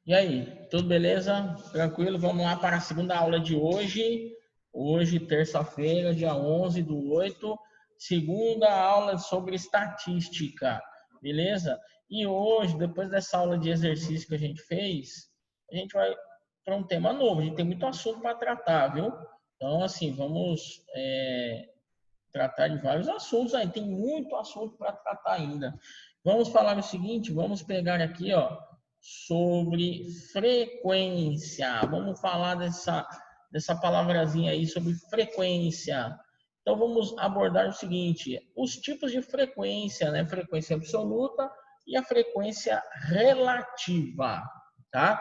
E aí, tudo beleza? Tranquilo? Vamos lá para a segunda aula de hoje. Hoje, terça-feira, dia 11/8, segunda aula sobre estatística, beleza? E hoje, depois dessa aula de exercício que a gente fez, a gente vai para um tema novo. A gente tem muito assunto para tratar, viu? Então, assim, vamos tratar de vários assuntos aí. Tem muito assunto para tratar ainda. Vamos falar o seguinte, vamos pegar aqui, ó, sobre frequência. Vamos falar dessa palavrazinha aí sobre frequência. Então vamos abordar o seguinte, os tipos de frequência, né? Frequência absoluta e a frequência relativa, tá?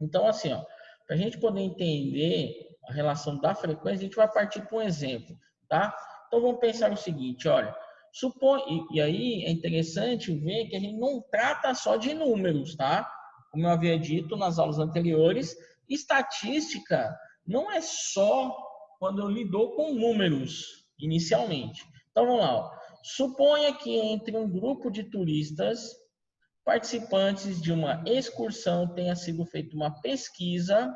Então assim, ó, para a gente poder entender a relação da frequência, a gente vai partir para um exemplo, tá? Então vamos pensar o seguinte, olha, e aí é interessante ver que a gente não trata só de números, tá? Como eu havia dito nas aulas anteriores, estatística não é só quando eu lido com números inicialmente. Então vamos lá, ó. Suponha que entre um grupo de turistas participantes de uma excursão tenha sido feita uma pesquisa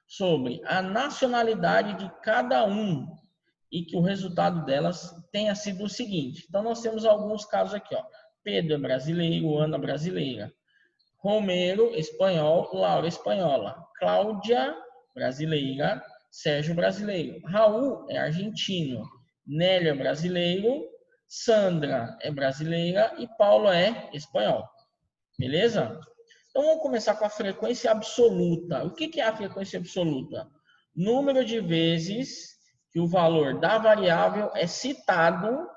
sobre a nacionalidade de cada um e que o resultado delas tenha sido o seguinte. Então, nós temos alguns casos aqui, ó. Pedro é brasileiro, Ana brasileira, Romero, espanhol, Laura, espanhola, Cláudia, brasileira, Sérgio, brasileiro, Raul é argentino, Nélia é brasileiro, Sandra é brasileira e Paulo é espanhol. Beleza? Então vamos começar com a frequência absoluta. O que é a frequência absoluta? Número de vezes que o valor da variável é citado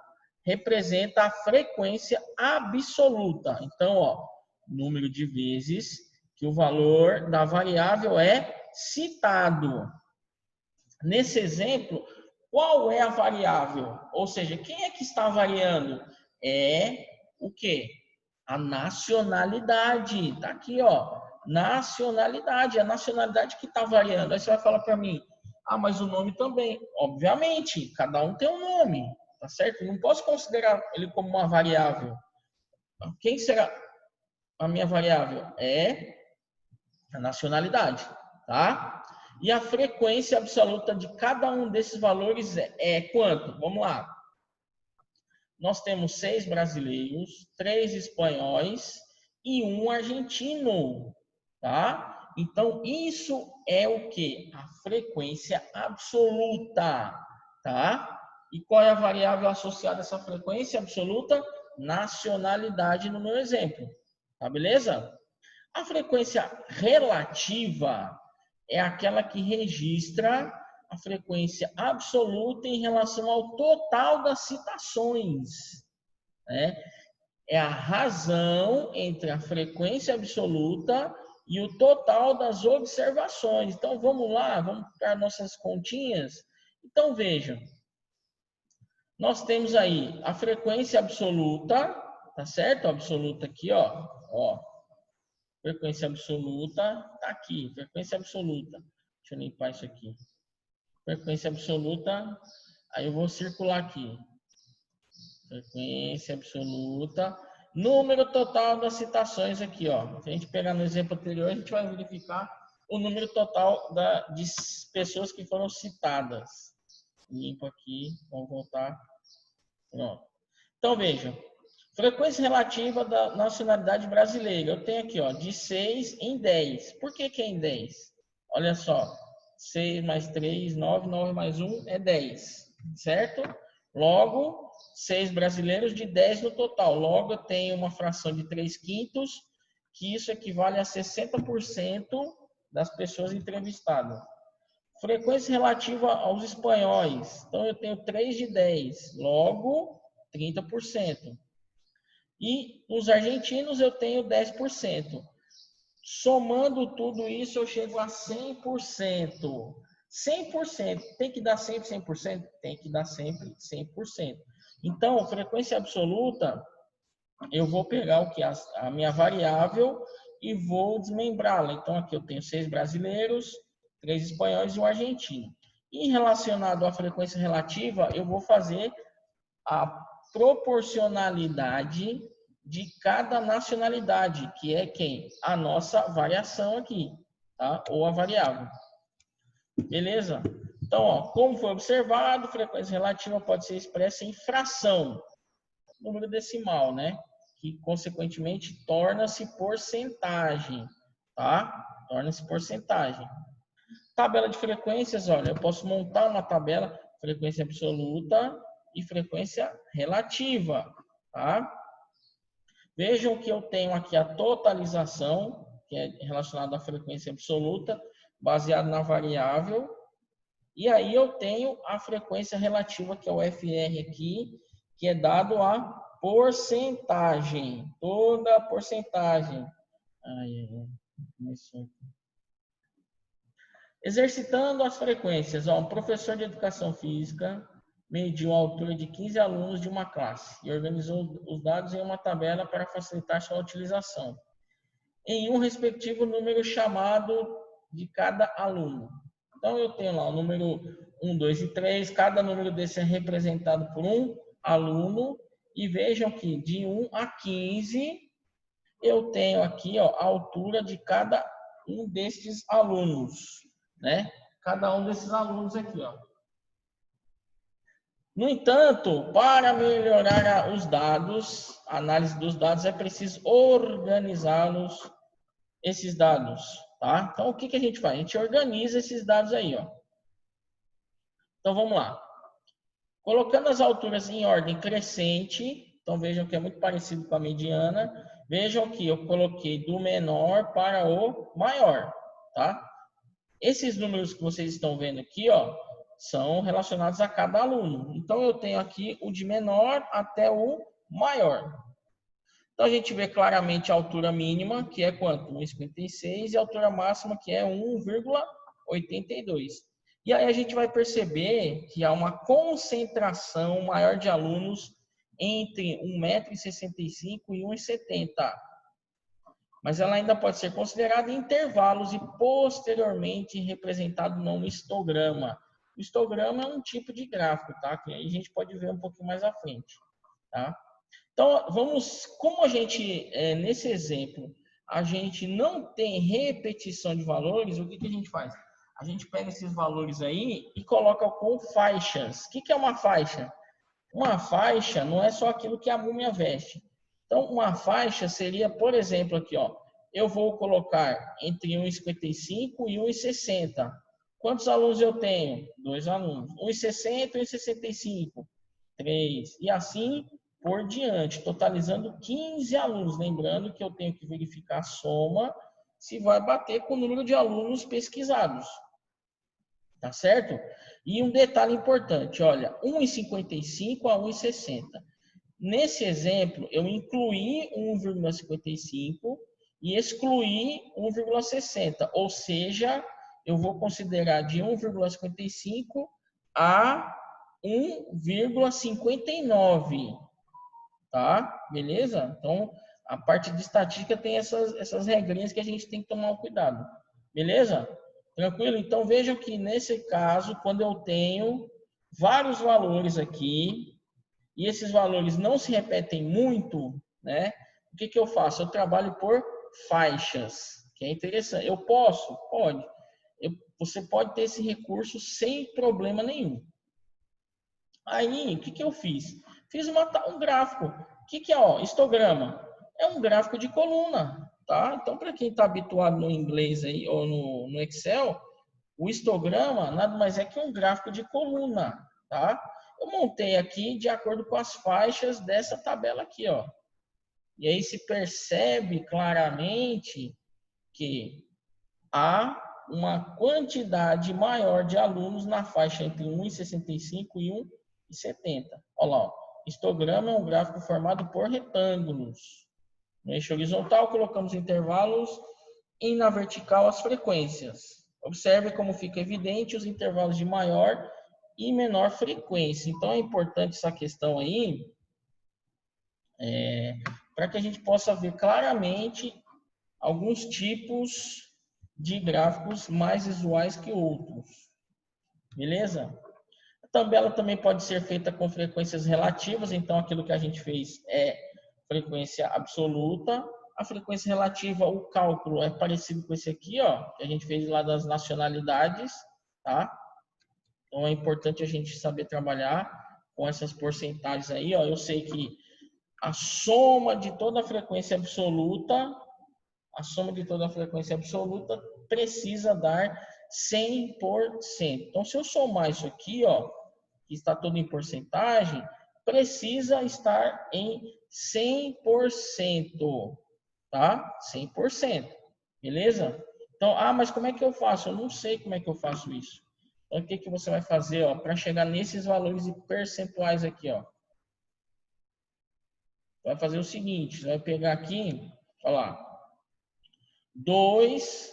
representa a frequência absoluta. Então, ó, número de vezes que o valor da variável é citado. Nesse exemplo, qual é a variável? Ou seja, quem é que está variando? É o quê? A nacionalidade. Está aqui, ó. Nacionalidade. A nacionalidade que está variando. Aí você vai falar para mim, ah, mas o nome também. Obviamente, cada um tem um nome. Tá certo? Não posso considerar ele como uma variável. Quem será a minha variável? É a nacionalidade, tá? E a frequência absoluta de cada um desses valores é quanto? Vamos lá. Nós temos 6 brasileiros, 3 espanhóis e 1 argentino, tá? Então, isso é o que? A frequência absoluta, tá? E qual é a variável associada a essa frequência absoluta? Nacionalidade no meu exemplo, tá beleza? A frequência relativa é aquela que registra a frequência absoluta em relação ao total das citações, né? É a razão entre a frequência absoluta e o total das observações. Então vamos lá, vamos para nossas continhas. Então vejam, nós temos aí a frequência absoluta, tá certo? Absoluta aqui, ó. Frequência absoluta, tá aqui, frequência absoluta. Deixa eu limpar isso aqui. Frequência absoluta, aí eu vou circular aqui. Frequência absoluta, número total das citações aqui, ó. Se a gente pegar no exemplo anterior, a gente vai verificar o número total de pessoas que foram citadas. Limpo aqui, vamos voltar. Pronto. Então, vejam. Frequência relativa da nacionalidade brasileira. Eu tenho aqui, ó, de 6 em 10. Por que é em 10? Olha só. 6 mais 3, 9, 9 mais 1 é 10. Certo? Logo, 6 brasileiros de 10 no total. Logo, eu tenho uma fração de 3/5, que isso equivale a 60% das pessoas entrevistadas. Frequência relativa aos espanhóis. Então, eu tenho 3 de 10. Logo, 30%. E os argentinos eu tenho 10%. Somando tudo isso, eu chego a 100%. 100%. Tem que dar sempre 100%? Tem que dar sempre 100%. Então, frequência absoluta, eu vou pegar o que a minha variável e vou desmembrá-la. Então, aqui eu tenho 6 brasileiros, 3 espanhóis e um argentino. E relacionado à frequência relativa, eu vou fazer a proporcionalidade de cada nacionalidade, que é quem? A nossa variação aqui, tá? Ou a variável. Beleza? Então, ó, como foi observado, frequência relativa pode ser expressa em fração, número decimal, né? Que, consequentemente, torna-se porcentagem, tá? Torna-se porcentagem. Tabela de frequências, olha, eu posso montar uma tabela, frequência absoluta e frequência relativa, tá? Vejam que eu tenho aqui a totalização, que é relacionada à frequência absoluta, baseado na variável. E aí eu tenho a frequência relativa, que é o FR aqui, que é dado a porcentagem. Toda a porcentagem. Exercitando as frequências. Ó, um professor de educação física mediu a altura de 15 alunos de uma classe e organizou os dados em uma tabela para facilitar sua utilização, em um respectivo número chamado de cada aluno. Então, eu tenho lá o número 1, 2 e 3. Cada número desse é representado por um aluno. E vejam que de 1 a 15, eu tenho aqui, ó, a altura de cada um destes alunos, né? Cada um desses alunos aqui, ó. No entanto, para melhorar os dados, a análise dos dados, é preciso organizá-los, esses dados, tá? Então, o que a gente faz? A gente organiza esses dados aí, ó. Então, vamos lá. Colocando as alturas em ordem crescente, então vejam que é muito parecido com a mediana. Vejam que eu coloquei do menor para o maior, tá? Esses números que vocês estão vendo aqui, ó, são relacionados a cada aluno. Então, eu tenho aqui o de menor até o maior. Então, a gente vê claramente a altura mínima, que é quanto? 1,56, e a altura máxima, que é 1,82. E aí a gente vai perceber que há uma concentração maior de alunos entre 1,65 m e 1,70 m. Mas ela ainda pode ser considerada em intervalos e posteriormente representado num histograma. O histograma é um tipo de gráfico, tá? Que aí a gente pode ver um pouquinho mais à frente, tá? Então, como a gente, nesse exemplo, a gente não tem repetição de valores, o que a gente faz? A gente pega esses valores aí e coloca com faixas. O que é uma faixa? Uma faixa não é só aquilo que a múmia veste. Então, uma faixa seria, por exemplo, aqui, ó, eu vou colocar entre 1,55 e 1,60. Quantos alunos eu tenho? 2 alunos. 1,60 e 1,65. 3. E assim por diante, totalizando 15 alunos. Lembrando que eu tenho que verificar a soma se vai bater com o número de alunos pesquisados. Tá certo? E um detalhe importante, olha, 1,55 a 1,60. Nesse exemplo, eu incluí 1,55 e excluí 1,60. Ou seja, eu vou considerar de 1,55 a 1,59. Tá? Beleza? Então, a parte de estatística tem essas regrinhas que a gente tem que tomar um cuidado. Beleza? Tranquilo? Então, vejam que nesse caso, quando eu tenho vários valores aqui, e esses valores não se repetem muito, né? O que eu faço? Eu trabalho por faixas, que é interessante. Eu posso? Pode. Você pode ter esse recurso sem problema nenhum. Aí, o que eu fiz? Fiz um gráfico. O que é, ó, histograma? É um gráfico de coluna, tá? Então, para quem está habituado no inglês aí, ou no Excel, o histograma nada mais é que um gráfico de coluna, tá? Eu montei aqui de acordo com as faixas dessa tabela aqui, ó. E aí se percebe claramente que há uma quantidade maior de alunos na faixa entre 1,65 e 1,70. Olha lá, ó. Histograma é um gráfico formado por retângulos. No eixo horizontal, colocamos intervalos e na vertical as frequências. Observe como fica evidente os intervalos de maior e menor frequência. Então, é importante essa questão aí, para que a gente possa ver claramente alguns tipos de gráficos mais visuais que outros. Beleza? A tabela também pode ser feita com frequências relativas, então aquilo que a gente fez é frequência absoluta. A frequência relativa, o cálculo é parecido com esse aqui, ó, que a gente fez lá das nacionalidades, tá? Então é importante a gente saber trabalhar com essas porcentagens aí, ó. Eu sei que a soma de toda a frequência absoluta, precisa dar 100%. Então, se eu somar isso aqui, ó, que está tudo em porcentagem, precisa estar em 100%, tá? 100%, beleza? Então, mas como é que eu faço? Eu não sei como é que eu faço isso. Então, o que que você vai fazer, ó, para chegar nesses valores percentuais aqui, ó? Vai fazer o seguinte, você vai pegar aqui, olha lá, 2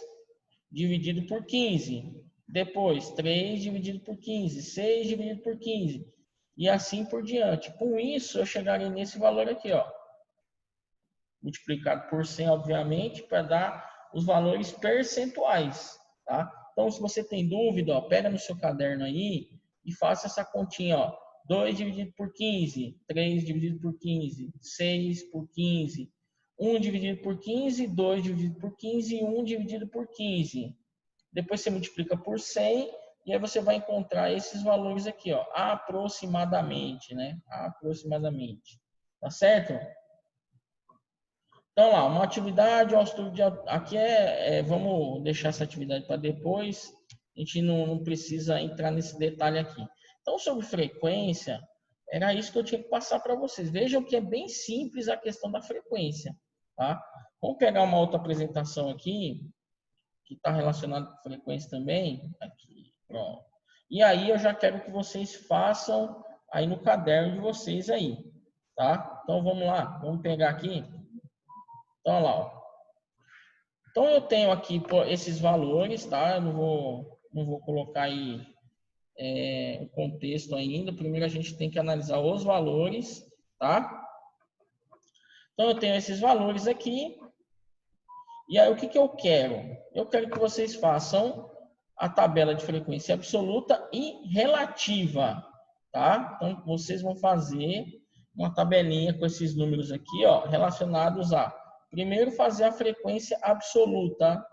dividido por 15. Depois, 3 dividido por 15, 6 dividido por 15. E assim por diante. Com isso, eu chegarei nesse valor aqui, ó. Multiplicado por 100, obviamente, para dar os valores percentuais, tá? Então, se você tem dúvida, ó, pega no seu caderno aí e faça essa continha, ó. 2 dividido por 15, 3 dividido por 15, 6 por 15, 1 dividido por 15, 2 dividido por 15 e 1 dividido por 15. Depois você multiplica por 100 e aí você vai encontrar esses valores aqui, ó, aproximadamente, né? Aproximadamente. Tá certo? Então lá, uma atividade, aqui vamos deixar essa atividade para depois. A gente não precisa entrar nesse detalhe aqui. Então, sobre frequência, era isso que eu tinha que passar para vocês. Vejam que é bem simples a questão da frequência, tá? Vamos pegar uma outra apresentação aqui que está relacionado com frequência também, aqui, pronto. E aí eu já quero que vocês façam aí no caderno de vocês aí, tá? Então vamos lá, vamos pegar aqui. Então lá, ó. Então eu tenho aqui esses valores, tá? Eu não vou colocar aí o contexto ainda. Primeiro a gente tem que analisar os valores, tá? Então eu tenho esses valores aqui. E aí, o que que eu quero? Eu quero que vocês façam a tabela de frequência absoluta e relativa, tá? Então, vocês vão fazer uma tabelinha com esses números aqui, ó, relacionados a, primeiro, fazer a frequência absoluta,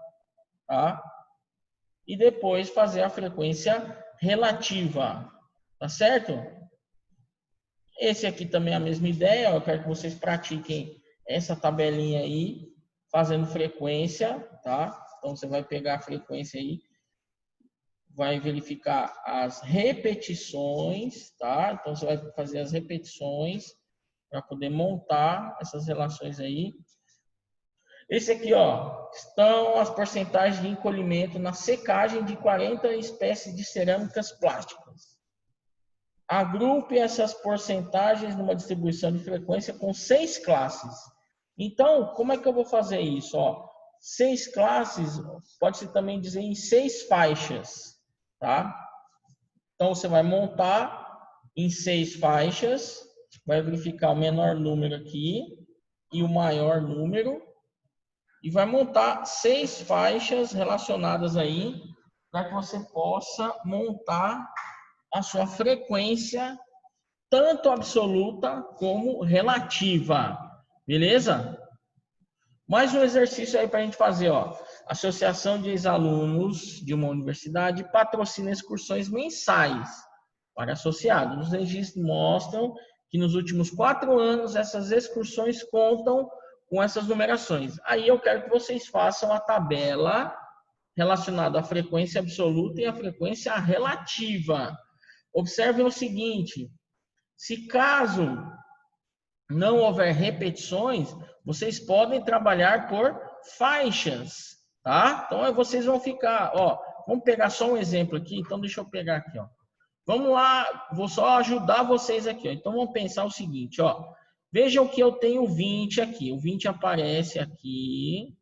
tá? E depois fazer a frequência relativa, tá certo? Esse aqui também é a mesma ideia, ó, eu quero que vocês pratiquem essa tabelinha aí, fazendo frequência, tá? Então você vai pegar a frequência aí, vai verificar as repetições, tá? Então você vai fazer as repetições para poder montar essas relações aí. Esse aqui, ó, estão as porcentagens de encolhimento na secagem de 40 espécies de cerâmicas plásticas. Agrupe essas porcentagens numa distribuição de frequência com 6 classes. Então, como é que eu vou fazer isso? Ó, 6 classes, pode-se também dizer em 6 faixas, tá? Então, você vai montar em 6 faixas, vai verificar o menor número aqui e o maior número, e vai montar 6 faixas relacionadas aí, para que você possa montar a sua frequência, tanto absoluta como relativa. Beleza? Mais um exercício aí para a gente fazer, ó. Associação de ex-alunos de uma universidade patrocina excursões mensais para associados. Os registros mostram que nos últimos 4 anos essas excursões contam com essas numerações. Aí eu quero que vocês façam a tabela relacionada à frequência absoluta e à frequência relativa. Observem o seguinte: se caso não houver repetições, vocês podem trabalhar por faixas, tá? Então vocês vão ficar, ó, vamos pegar só um exemplo aqui, então deixa eu pegar aqui, ó. Vamos lá, vou só ajudar vocês aqui, ó. Então vamos pensar o seguinte, ó. Vejam que eu tenho 20 aqui, o 20 aparece aqui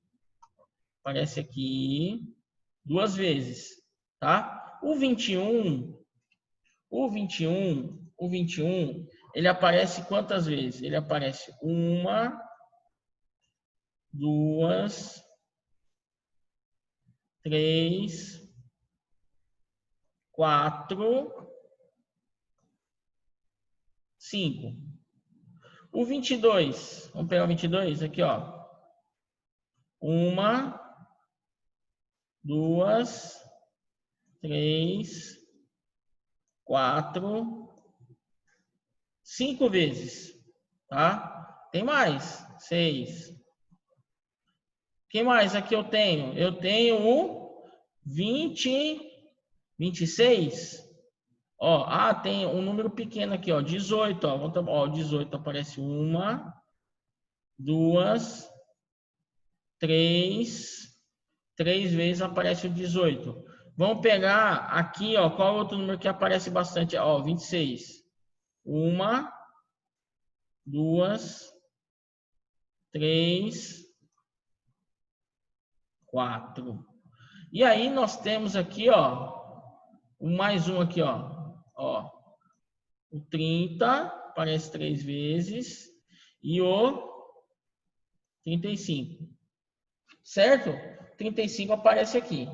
duas vezes, tá? O 21, ele aparece quantas vezes? Ele aparece 1, 2, 3, 4, 5. O 22, vamos pegar o 22 aqui, ó. 1, 2, 3, 4, 5 vezes, tá? Tem mais, 6. Que mais aqui eu tenho? Eu tenho o 26. Ó, tem um número pequeno aqui, ó, 18, ó. Ó, 18 aparece 1, 2, 3. 3 vezes aparece o 18. Vamos pegar aqui, ó, qual outro número que aparece bastante? Ó, 26. 1, 2, 3, 4. E aí nós temos aqui, ó, mais um aqui, ó, o 30 aparece 3 vezes e o 35, certo? 35 aparece aqui,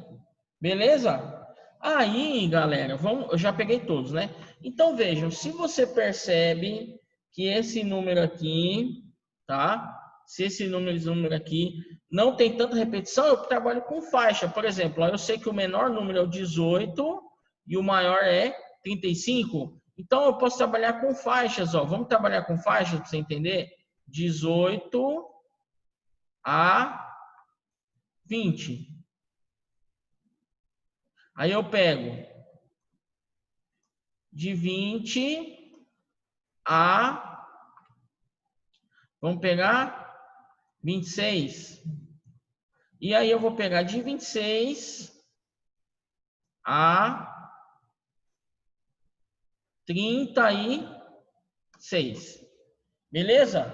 beleza? Aí, galera, eu já peguei todos, né? Então vejam, se você percebe que esse número aqui, tá? Se esse número aqui não tem tanta repetição, eu trabalho com faixa. Por exemplo, eu sei que o menor número é o 18 e o maior é 35. Então, eu posso trabalhar com faixas, ó. Vamos trabalhar com faixas para você entender? 18 a 20. Aí eu pego de 20 a... Vamos pegar 26. E aí eu vou pegar de 26 a 36. Beleza?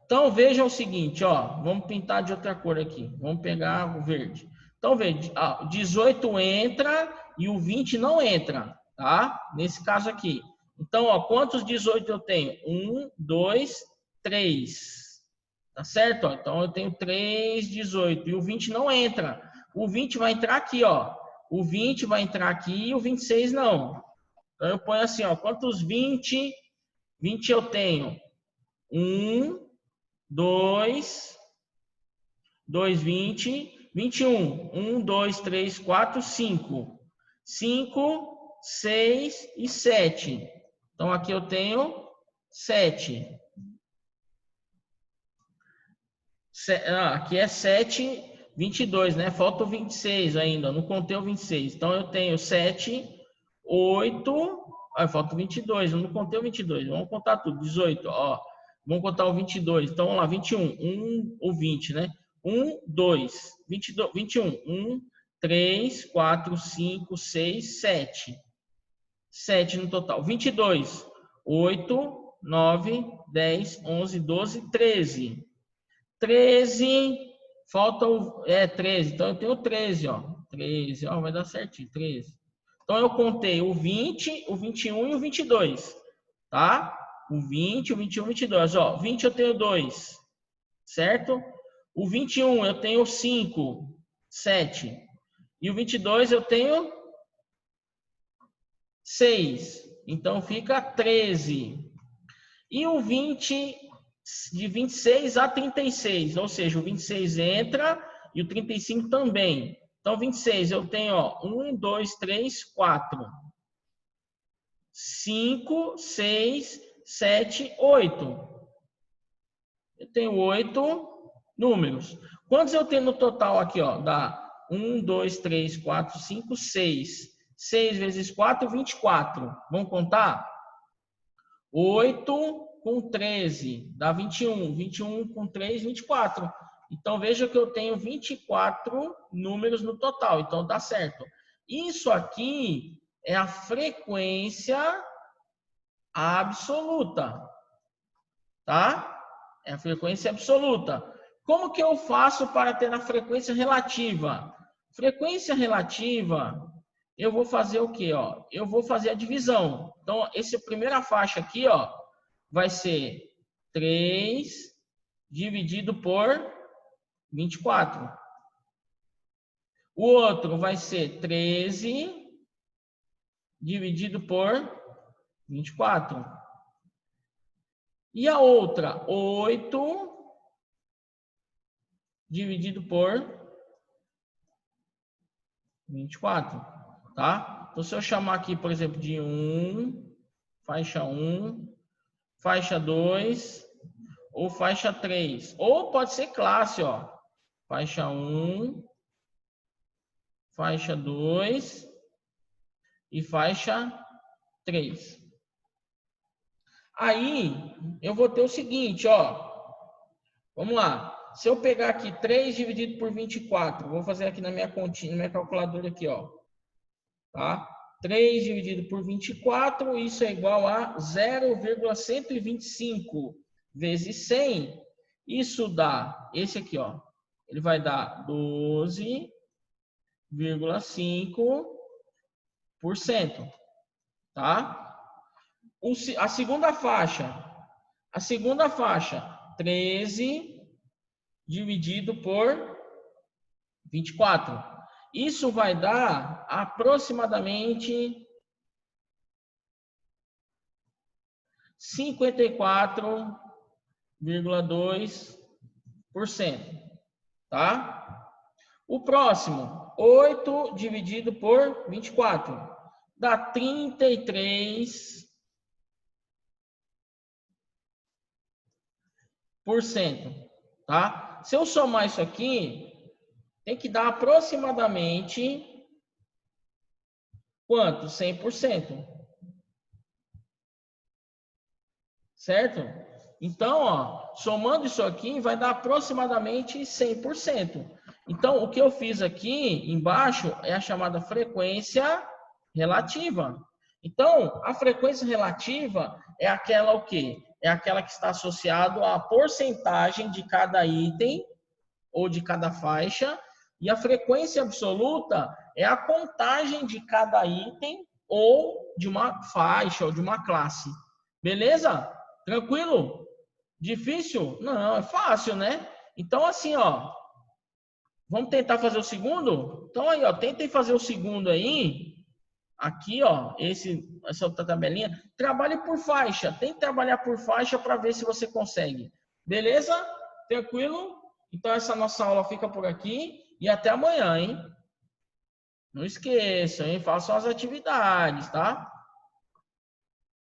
Então veja o seguinte, ó. Vamos pintar de outra cor aqui. Vamos pegar o verde. Então veja, 18 entra e o 20 não entra, tá? Nesse caso aqui. Então, ó, quantos 18 eu tenho? 1, 2, 3. Tá certo? Ó? Então eu tenho 3, 18. E o 20 não entra. O 20 vai entrar aqui, ó. O 20 vai entrar aqui e o 26 não. Então eu ponho assim, ó. Quantos 20? 20 eu tenho. 1, 2, 20, 21. 1, 2, 3, 4, 5. 5, 6 e 7. Então aqui eu tenho 7. Aqui é 7, 22, né? Falta o 26 ainda, não contei o 26. Então eu tenho 7, 8, falta o 22, eu não contei o 22. Vamos contar tudo, 18, ó. Vamos contar o 22. Então vamos lá, 21, 1 ou 20, né? 1, 2, 22, 21, 1, 3, 4, 5, 6, 7. 7 no total. 22, 8, 9, 10, 11, 12, 13. 13, falta o... 13, então eu tenho 13, ó. 13, ó, vai dar certinho, 13. Então eu contei o 20, o 21 e o 22, tá? O 20, o 21 e o 22, ó. 20 eu tenho 2, certo? O 21 eu tenho 5, 7. E o 22 eu tenho 6. Então fica 13. E o 20, de 26 a 36, ou seja, o 26 entra e o 35 também. Então, 26 eu tenho, ó, 1, 2, 3, 4, 5, 6, 7, 8. Eu tenho 8 números. Quantos eu tenho no total aqui, ó? Dá 1, 2, 3, 4, 5, 6. 6 vezes 4, 24. Vamos contar? 8 com 13 dá 21. 21 com 3, 24. Então, veja que eu tenho 24 números no total. Então, dá certo. Isso aqui é a frequência absoluta. Tá? É a frequência absoluta. Como que eu faço para ter a frequência relativa? Frequência relativa, eu vou fazer o quê? Ó? Eu vou fazer a divisão. Então, essa primeira faixa aqui, ó, vai ser 3 dividido por 24. O outro vai ser 13 dividido por 24. E a outra, 8 dividido por 24, tá? Então, se eu chamar aqui, por exemplo, de 1, faixa 1, faixa 2 ou faixa 3. Ou pode ser classe, ó. Faixa 1, faixa 2 e faixa 3. Aí, eu vou ter o seguinte, ó. Vamos lá. Se eu pegar aqui 3 dividido por 24, vou fazer aqui na minha continha, na minha calculadora aqui, ó. Tá? 3 dividido por 24, isso é igual a 0,125 vezes 100. Isso dá, esse aqui, ó. Ele vai dar 12,5%. Tá? A segunda faixa, 13 dividido por 24. Isso vai dar aproximadamente 54,2%. Tá? O próximo, 8 dividido por 24, dá 33%. Tá? Se eu somar isso aqui, tem que dar aproximadamente quanto? 100%. Certo? Então, ó, somando isso aqui, vai dar aproximadamente 100%. Então, o que eu fiz aqui embaixo é a chamada frequência relativa. Então, a frequência relativa é aquela o quê? É aquela que está associada à porcentagem de cada item ou de cada faixa. E a frequência absoluta é a contagem de cada item ou de uma faixa ou de uma classe. Beleza? Tranquilo? Difícil? Não, é fácil, né? Então, assim, ó. Vamos tentar fazer o segundo? Então, aí, ó. Tentem fazer o segundo aí. Aqui, ó. Essa outra tabelinha. Trabalhe por faixa. Tente trabalhar por faixa para ver se você consegue. Beleza? Tranquilo? Então, essa nossa aula fica por aqui. E até amanhã, hein? Não esqueçam, hein? Façam as atividades, tá?